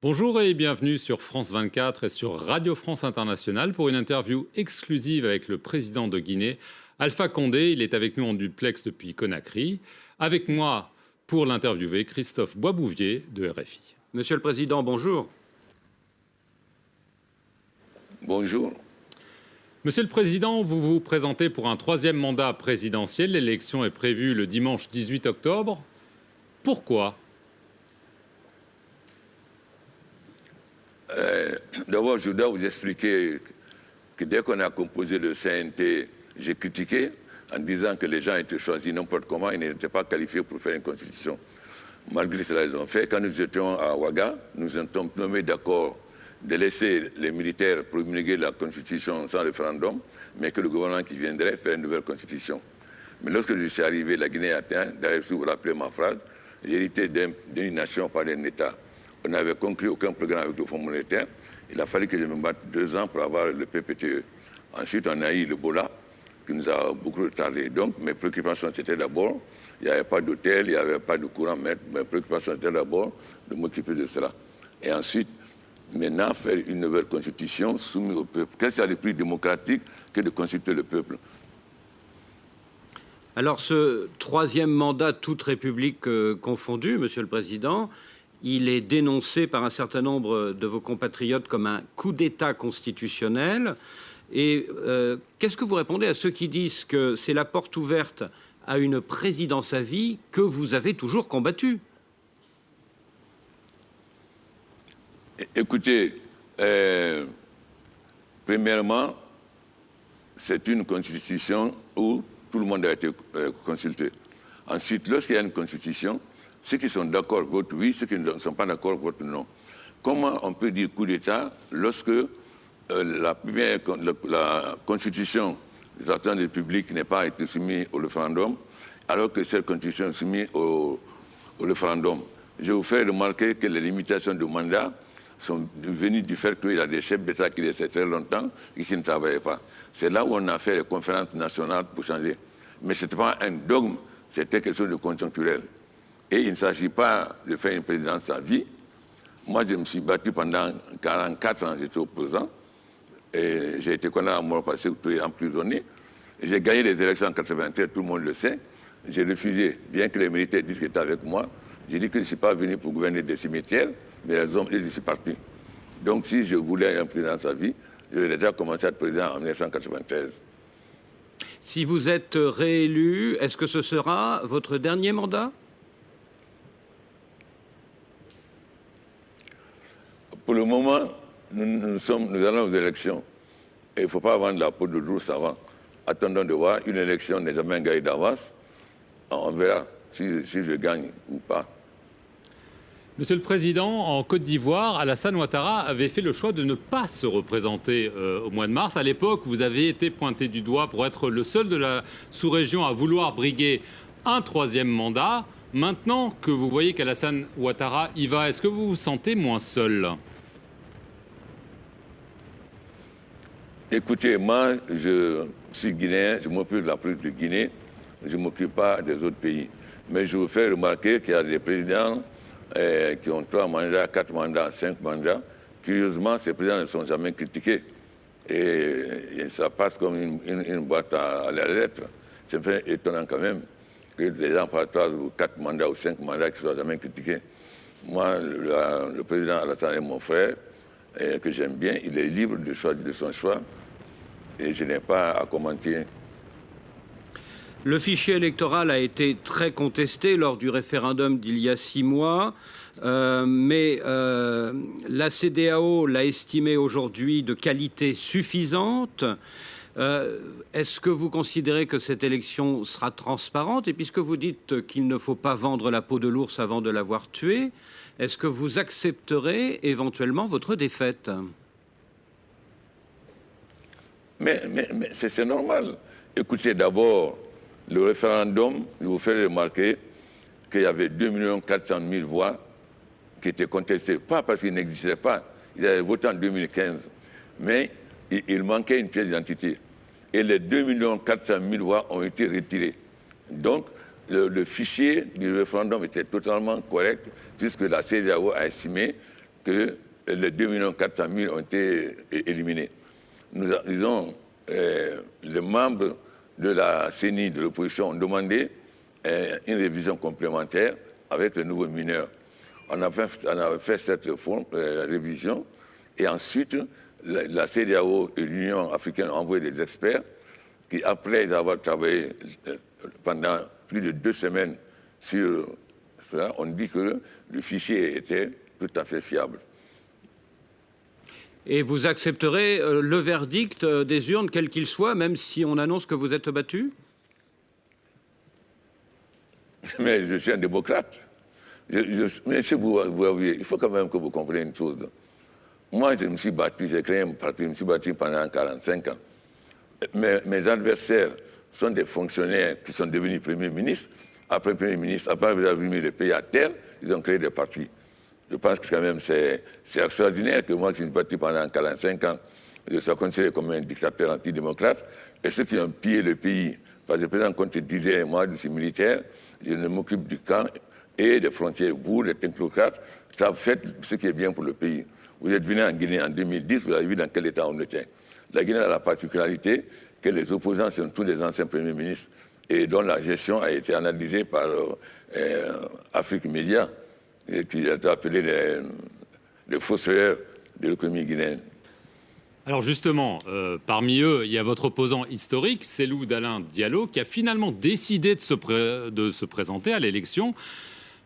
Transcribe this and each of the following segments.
Bonjour et bienvenue sur France 24 et sur Radio France Internationale pour une interview exclusive avec le président de Guinée, Alpha Condé. Il est avec nous en duplex depuis Conakry. Avec moi pour l'interviewer, Christophe Boisbouvier de RFI. Monsieur le Président, bonjour. Bonjour. Monsieur le Président, vous vous présentez pour un troisième mandat présidentiel. L'élection est prévue le dimanche 18 octobre. Pourquoi ? D'abord, je dois vous expliquer que dès qu'on a composé le CNT, j'ai critiqué en disant que les gens étaient choisis n'importe comment, ils n'étaient pas qualifiés pour faire une constitution. Malgré cela, ils ont fait. Quand nous étions à Ouaga, nous étions nommés d'accord de laisser les militaires promulguer la constitution sans référendum, mais que le gouvernement qui viendrait faire une nouvelle constitution. Mais lorsque je suis arrivé, la Guinée a atteint, d'ailleurs, si vous vous rappelez ma phrase, j'ai hérité d'une nation, pas d'un État. On n'avait conclu aucun programme avec le Fonds monétaire. Il a fallu que je me batte 2 ans pour avoir le PPTE. Ensuite, on a eu le Bola, qui nous a beaucoup retardé. Donc, mes préoccupations, c'était d'abord, il n'y avait pas d'hôtel, il n'y avait pas de courant, mais mes préoccupations, c'était d'abord de m'occuper de cela. Et ensuite, maintenant, faire une nouvelle constitution soumise au peuple. Qu'est-ce qu'il y a de plus démocratique que de consulter le peuple? Alors, ce troisième mandat, toute république confondue, Monsieur le Président, il est dénoncé par un certain nombre de vos compatriotes comme un coup d'État constitutionnel. Et qu'est-ce que vous répondez à ceux qui disent que c'est la porte ouverte à une présidence à vie que vous avez toujours combattue? Écoutez, premièrement, c'est une constitution où tout le monde a été consulté. Ensuite, lorsqu'il y a une constitution, ceux qui sont d'accord votent oui, ceux qui ne sont pas d'accord votent non. Comment on peut dire coup d'État lorsque la constitution des acteurs de la République n'a pas été soumise au référendum, alors que cette constitution est soumise au référendum? Je vous fais remarquer que les limitations de mandat sont venues du fait qu'il y a des chefs d'État qui restaient très longtemps et qui ne travaillaient pas. C'est là où on a fait les conférences nationales pour changer. Mais ce n'était pas un dogme, c'était quelque chose de conjoncturel. Et il ne s'agit pas de faire une présidence à vie. Moi, je me suis battu pendant 44 ans, j'étais opposant. Et j'ai été condamné à mort parce que j'étais emprisonné. J'ai gagné les élections en 1993, tout le monde le sait. J'ai refusé, bien que les militaires disent qu'ils étaient avec moi. J'ai dit que je ne suis pas venu pour gouverner des cimetières, mais les hommes, je suis parti. Donc si je voulais un président à vie, j'aurais déjà commencé à être président en 1993. Si vous êtes réélu, est-ce que ce sera votre dernier mandat? Pour le moment, nous allons aux élections. Et il ne faut pas vendre la peau de l'ours avant. Attendons de voir. Une élection n'est jamais gagnée d'avance. On verra si je gagne ou pas. Monsieur le Président, en Côte d'Ivoire, Alassane Ouattara avait fait le choix de ne pas se représenter au mois de mars. À l'époque, vous avez été pointé du doigt pour être le seul de la sous-région à vouloir briguer un troisième mandat. Maintenant que vous voyez qu'Alassane Ouattara y va, est-ce que vous vous sentez moins seul ? Écoutez, moi, je suis guinéen, je m'occupe de la politique de Guinée, je ne m'occupe pas des autres pays. Mais je vous fais remarquer qu'il y a des présidents qui ont 3 mandats, 4 mandats, 5 mandats. Curieusement, ces présidents ne sont jamais critiqués. Et ça passe comme une boîte à la lettre. C'est fait étonnant quand même que les gens fassent 3 ou 4 mandats ou 5 mandats qui ne soient jamais critiqués. Moi, le président Alassane est mon frère, que j'aime bien. Il est libre de choisir de son choix. Et je n'ai pas à commenter. Le fichier électoral a été très contesté lors du référendum d'il y a 6 mois, mais la CEDEAO l'a estimé aujourd'hui de qualité suffisante. Est-ce que vous considérez que cette élection sera transparente? Et puisque vous dites qu'il ne faut pas vendre la peau de l'ours avant de l'avoir tué, est-ce que vous accepterez éventuellement votre défaite? Mais c'est normal. Écoutez, d'abord, le référendum, je vous fais remarquer qu'il y avait 2 400 000 voix qui étaient contestées, pas parce qu'ils n'existaient pas. Ils avaient voté en 2015, mais il manquait une pièce d'identité. Et les 2 400 000 voix ont été retirées. Donc, le fichier du référendum était totalement correct, puisque la CEDEAO a estimé que les 2 400 000 ont été éliminés. Nous avons, les membres de la CENI, de l'opposition, ont demandé une révision complémentaire avec les nouveaux mineurs. On a fait cette révision et ensuite, la CEDEAO et l'Union africaine ont envoyé des experts qui, après avoir travaillé pendant plus de 2 semaines sur cela, ont dit que le fichier était tout à fait fiable. Et vous accepterez le verdict des urnes, quel qu'il soit, même si on annonce que vous êtes battu? Mais je suis un démocrate. Mais il faut quand même que vous compreniez une chose. Moi, je me suis battu, j'ai créé un parti, je me suis battu pendant 45 ans. Mes adversaires sont des fonctionnaires qui sont devenus premiers ministres. Après premier ministre, après avoir mis le pays à terre, ils ont créé des partis. Je pense que quand même c'est extraordinaire que moi, qui me suis battu pendant 45 ans, je sois considéré comme un dictateur antidémocrate. Et ceux qui ont pillé le pays, parce que le président Conté disait, moi, je suis militaire, je ne m'occupe du camp et des frontières. Vous, les technocrates, ça faites ce qui est bien pour le pays. Vous êtes venu en Guinée en 2010, vous avez vu dans quel état on était. La Guinée a la particularité que les opposants sont tous des anciens premiers ministres et dont la gestion a été analysée par Afrique Média, qui a été appelé les fossoyeurs de l'économie guinéenne. Alors justement, parmi eux, il y a votre opposant historique, Cellou Dalein Diallo, qui a finalement décidé de se présenter à l'élection,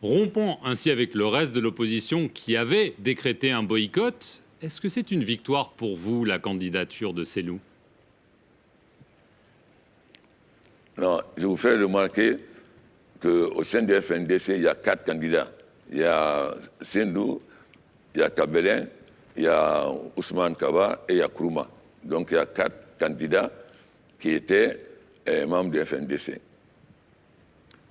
rompant ainsi avec le reste de l'opposition qui avait décrété un boycott. Est-ce que c'est une victoire pour vous, la candidature de Cellou? Non, je vous fais remarquer qu'au sein du FNDC, il y a 4 candidats. Il y a Sendou, il y a Kabelin, il y a Ousmane Kaba et il y a Kourouma. Donc il y a 4 candidats qui étaient membres du FNDC.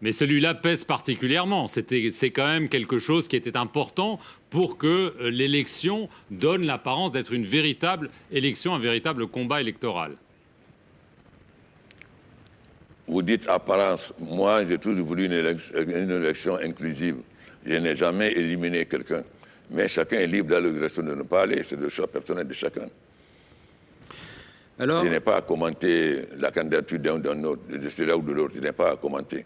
Mais celui-là pèse particulièrement. C'est quand même quelque chose qui était important pour que l'élection donne l'apparence d'être une véritable élection, un véritable combat électoral. Vous dites apparence. Moi, j'ai toujours voulu une élection inclusive. Je n'ai jamais éliminé quelqu'un. Mais chacun est libre dans la direction de ne pas aller. C'est le choix personnel de chacun. Alors, je n'ai pas à commenter la candidature d'un autre, de celui-là ou de l'autre. Je n'ai pas à commenter.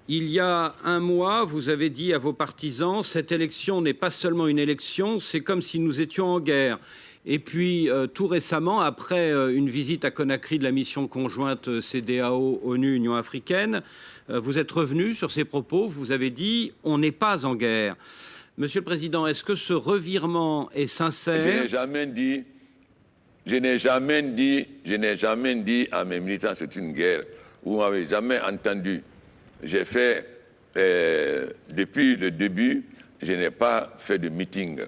Il y a un mois, vous avez dit à vos partisans, cette élection n'est pas seulement une élection, c'est comme si nous étions en guerre. Et puis, tout récemment, après une visite à Conakry de la mission conjointe CEDEAO-ONU-Union africaine, vous êtes revenu sur ces propos, vous avez dit « on n'est pas en guerre ». Monsieur le Président, est-ce que ce revirement est sincère? Je n'ai jamais dit à mes militants c'est une guerre. Vous ne m'avez jamais entendu. J'ai fait, depuis le début, je n'ai pas fait de meeting.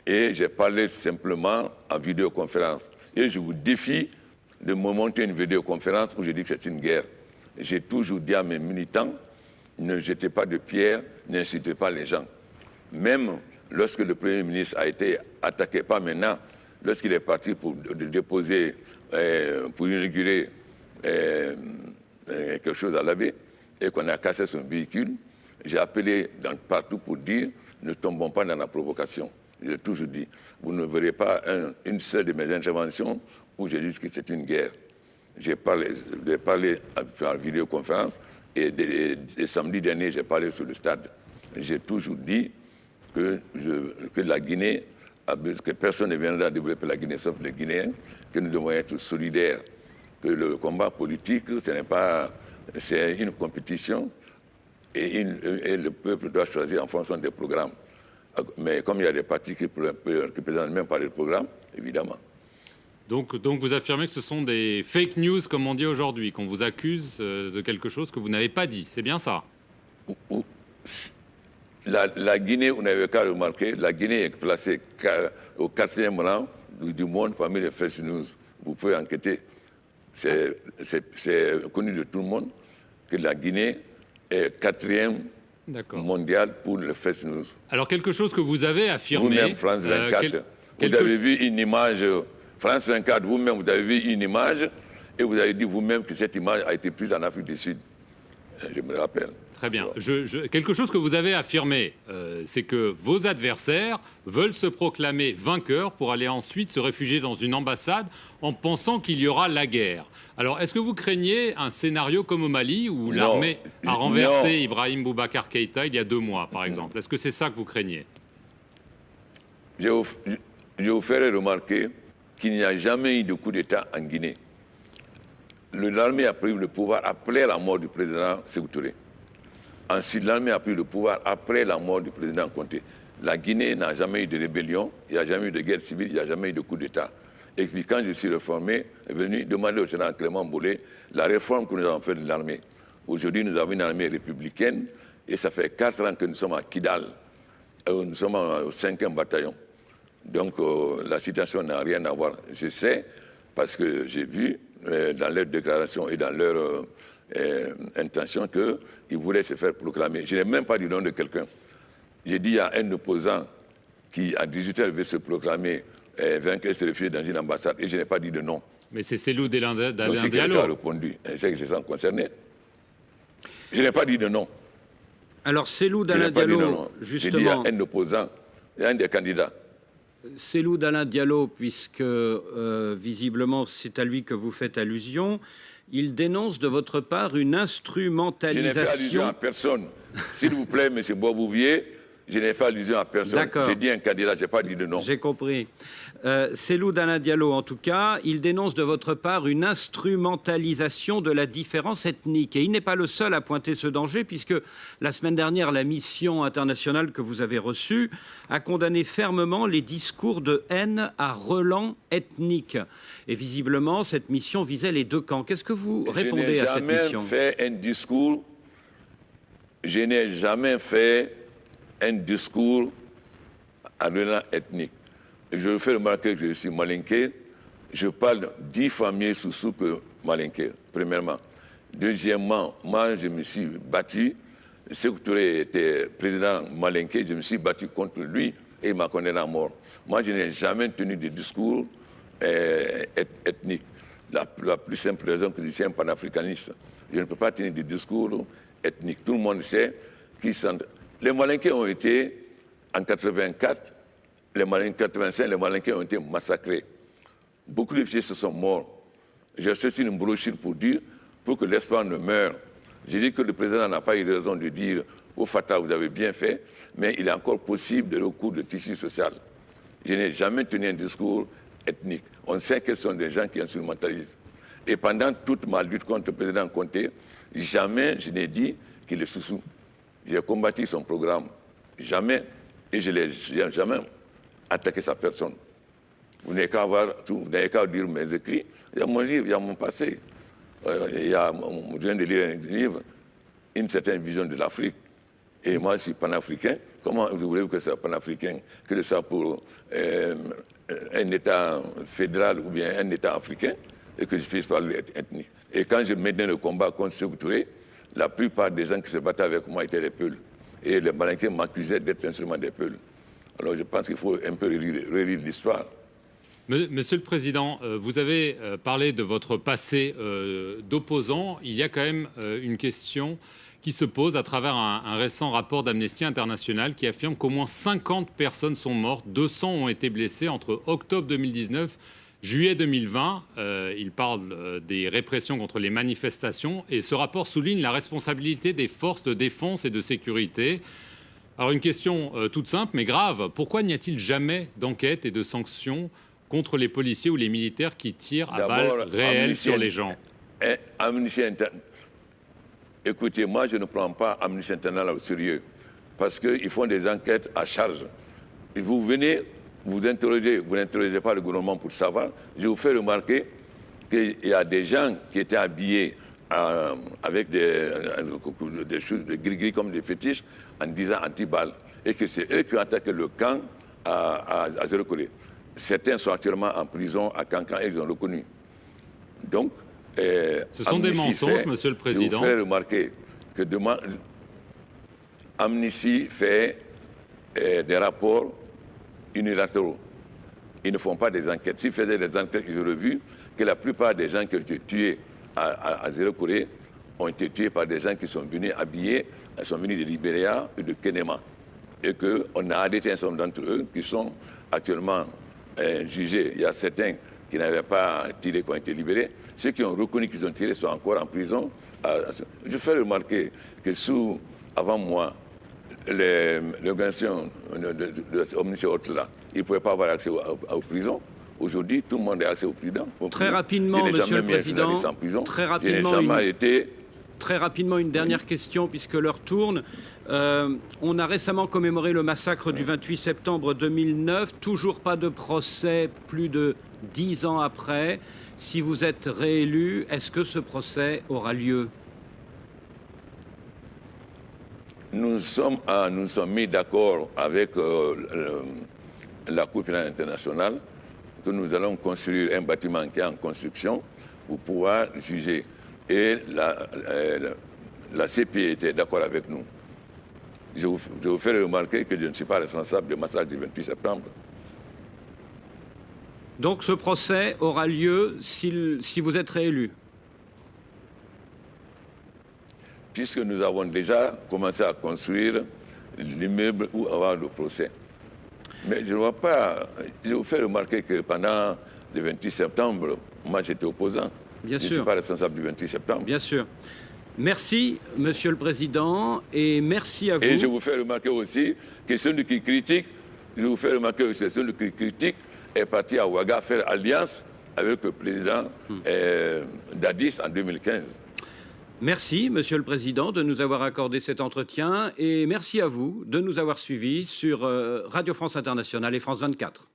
Et j'ai parlé simplement en vidéoconférence. Et je vous défie de me monter une vidéoconférence où je dis que c'est une guerre. J'ai toujours dit à mes militants, ne jetez pas de pierre, n'insultez pas les gens. Même lorsque le Premier ministre a été attaqué, pas maintenant, lorsqu'il est parti pour déposer, pour inaugurer quelque chose à l'abbé, et qu'on a cassé son véhicule, j'ai appelé partout pour dire, ne tombons pas dans la provocation. J'ai toujours dit, vous ne verrez pas une seule de mes interventions où je dis que c'est une guerre. J'ai parlé en vidéoconférence et samedi dernier, j'ai parlé sur le stade. J'ai toujours dit que la Guinée, que personne ne viendra développer la Guinée sauf les Guinéens, que nous devons être solidaires, que le combat politique, ce n'est pas... C'est une compétition et le peuple doit choisir en fonction des programmes. Mais comme il y a des partis qui présentent même pas de programme, évidemment. Donc vous affirmez que ce sont des fake news, comme on dit aujourd'hui, qu'on vous accuse de quelque chose que vous n'avez pas dit. C'est bien ça? La Guinée, vous n'avez qu'à remarquer, la Guinée est placée au 4e rang du monde parmi les fake news. Vous pouvez enquêter. C'est connu de tout le monde que la Guinée est 4e mondial pour le fake news. Alors quelque chose que vous avez affirmé... Vous-même, France 24, vous avez vu une image... France 24, vous-même, vous avez vu une image et vous avez dit vous-même que cette image a été prise en Afrique du Sud. Je me rappelle. Très bien. Quelque chose que vous avez affirmé, c'est que vos adversaires veulent se proclamer vainqueurs pour aller ensuite se réfugier dans une ambassade en pensant qu'il y aura la guerre. Alors, est-ce que vous craignez un scénario comme au Mali où l'armée a renversé Ibrahim Boubacar Keïta il y a 2 mois, par exemple? Est-ce que c'est ça que vous craignez? Je vous ferai remarquer qu'il n'y a jamais eu de coup d'État en Guinée. L'armée a pris le pouvoir après la mort du président Sékou Touré. Ensuite, l'armée a pris le pouvoir après la mort du président Conté. La Guinée n'a jamais eu de rébellion, il n'y a jamais eu de guerre civile, il n'y a jamais eu de coup d'État. Et puis quand je suis réformé, je suis venu demander au général Clément Bolé la réforme que nous avons faite de l'armée. Aujourd'hui, nous avons une armée républicaine et ça fait 4 ans que nous sommes à Kidal. Nous sommes au 5e bataillon. Donc la situation n'a rien à voir. Je sais, parce que j'ai vu dans leurs déclarations et dans leurs intentions qu'ils voulaient se faire proclamer. Je n'ai même pas dit le nom de quelqu'un. J'ai dit à un opposant qui, à 18h, veut se proclamer vainqueur, se réfugier dans une ambassade, et je n'ai pas dit de nom. Mais c'est Cellou Dalein Diallo. C'est quelqu'un qui a répondu. C'est que je sens concerné. Je n'ai pas dit de nom. Alors, Cellou Dalein Diallo, justement... J'ai dit à un opposant, un des candidats. Cellou Dalein Diallo, puisque visiblement c'est à lui que vous faites allusion, il dénonce de votre part une instrumentalisation... Je n'ai fait allusion à personne. S'il vous plaît, M. Boisbouvier, je n'ai fait allusion à personne. J'ai dit un candidat, je n'ai pas dit de nom. J'ai compris. Cellou Dalein Diallo, en tout cas, il dénonce de votre part une instrumentalisation de la différence ethnique. Et il n'est pas le seul à pointer ce danger, puisque la semaine dernière, la mission internationale que vous avez reçue a condamné fermement les discours de haine à relents ethniques. Et visiblement, cette mission visait les 2 camps. Qu'est-ce que vous répondez à cette mission? Je n'ai jamais fait un discours à relents ethnique. Je vous fais remarquer que je suis malinké. Je parle 10 fois mieux Soussou que malinké, premièrement. Deuxièmement, moi, je me suis battu. Sékou Touré était président malinké, je me suis battu contre lui et il m'a condamné à mort. Moi, je n'ai jamais tenu de discours ethnique. La plus simple raison que je suis un panafricaniste. Je ne peux pas tenir de discours ethniques. Tout le monde sait qui sont... Les Malinqués ont été, en 84, les Malinqués 85, les Malinqués ont été massacrés. Beaucoup de filles se sont morts. J'ai sorti une brochure pour dire, pour que l'espoir ne meure. J'ai dit que le président n'a pas eu raison de dire au Fatah, vous avez bien fait, mais il est encore possible de recours de tissu social. Je n'ai jamais tenu un discours ethnique. On sait que ce sont des gens qui instrumentalisent. Et pendant toute ma lutte contre le président Conté, jamais je n'ai dit qu'il est Soussou. J'ai combattu son programme. Jamais. Et je n'ai jamais attaqué sa personne. Vous n'avez qu'à voir tout, vous n'avez qu'à lire mes écrits. Il y a mon livre, il y a mon passé. Je viens de lire un livre, Une certaine vision de l'Afrique. Et moi, je suis panafricain. Comment vous voulez que ce soit panafricain, que ce soit pour un État fédéral ou bien un État africain, et que je puisse parler ethnique. Et quand je menais le combat contre Sékou Touré, la plupart des gens qui se battaient avec moi étaient des Peuls. Et les Malinqués m'accusaient d'être instrument des Peuls. Alors je pense qu'il faut un peu relire l'histoire. Monsieur le Président, vous avez parlé de votre passé d'opposant. Il y a quand même une question qui se pose à travers un récent rapport d'Amnesty International qui affirme qu'au moins 50 personnes sont mortes, 200 ont été blessées entre octobre 2019 juillet 2020, il parle des répressions contre les manifestations et ce rapport souligne la responsabilité des forces de défense et de sécurité. Alors une question toute simple mais grave, pourquoi n'y a-t-il jamais d'enquête et de sanctions contre les policiers ou les militaires qui tirent à balles réelles sur les gens? Écoutez, moi je ne prends pas Amnesty International au sérieux parce qu'ils font des enquêtes à charge. Et vous venez... vous n'interrogez pas le gouvernement pour savoir. Je vous fais remarquer qu'il y a des gens qui étaient habillés avec des choses de gris-gris comme des fétiches en disant anti-balles et que c'est eux qui ont attaqué le camp à Zéro-Collé. Certains sont actuellement en prison à Cancan et ils ont reconnu. Donc, ce sont des mensonges, Monsieur le Président. Je vous fais remarquer que demain, Amnesty fait des rapports unilatéraux. Ils ne font pas des enquêtes. S'ils faisaient des enquêtes, ils auraient vu que la plupart des gens qui ont été tués à Zéro-Collé ont été tués par des gens qui sont venus habillés, ils sont venus de Libéria et de Kenema. Et qu'on a arrêté un certain nombre d'entre eux qui sont actuellement jugés. Il y a certains qui n'avaient pas tiré, qui ont été libérés. Ceux qui ont reconnu qu'ils ont tiré sont encore en prison. Je fais remarquer que avant moi, l'organisation de Omniscient là, ils ne pouvaient pas avoir accès aux prisons. Aujourd'hui, tout le monde a accès aux prisons. Très rapidement, Monsieur le Président, très rapidement, une dernière question, puisque l'heure tourne. On a récemment commémoré le massacre du 28 septembre 2009. Toujours pas de procès plus de 10 ans après. Si vous êtes réélu, est-ce que ce procès aura lieu? Nous sommes mis d'accord avec la Cour pénale internationale que nous allons construire un bâtiment qui est en construction pour pouvoir juger. Et la CPI était d'accord avec nous. Je vous fais remarquer que je ne suis pas responsable du massacre du 28 septembre. Donc ce procès aura lieu si vous êtes réélu? Puisque nous avons déjà commencé à construire l'immeuble où avoir le procès. Mais je ne vois pas... Je vous fais remarquer que pendant le 28 septembre, moi j'étais opposant. Bien sûr. Je ne suis pas responsable du 28 septembre. Bien sûr. Merci, Monsieur le Président, et merci à vous. Et je vous fais remarquer aussi que celui qui critique, est parti à Ouaga faire alliance avec le président d'Addis en 2015. Merci, Monsieur le Président, de nous avoir accordé cet entretien et merci à vous de nous avoir suivis sur Radio France Internationale et France 24.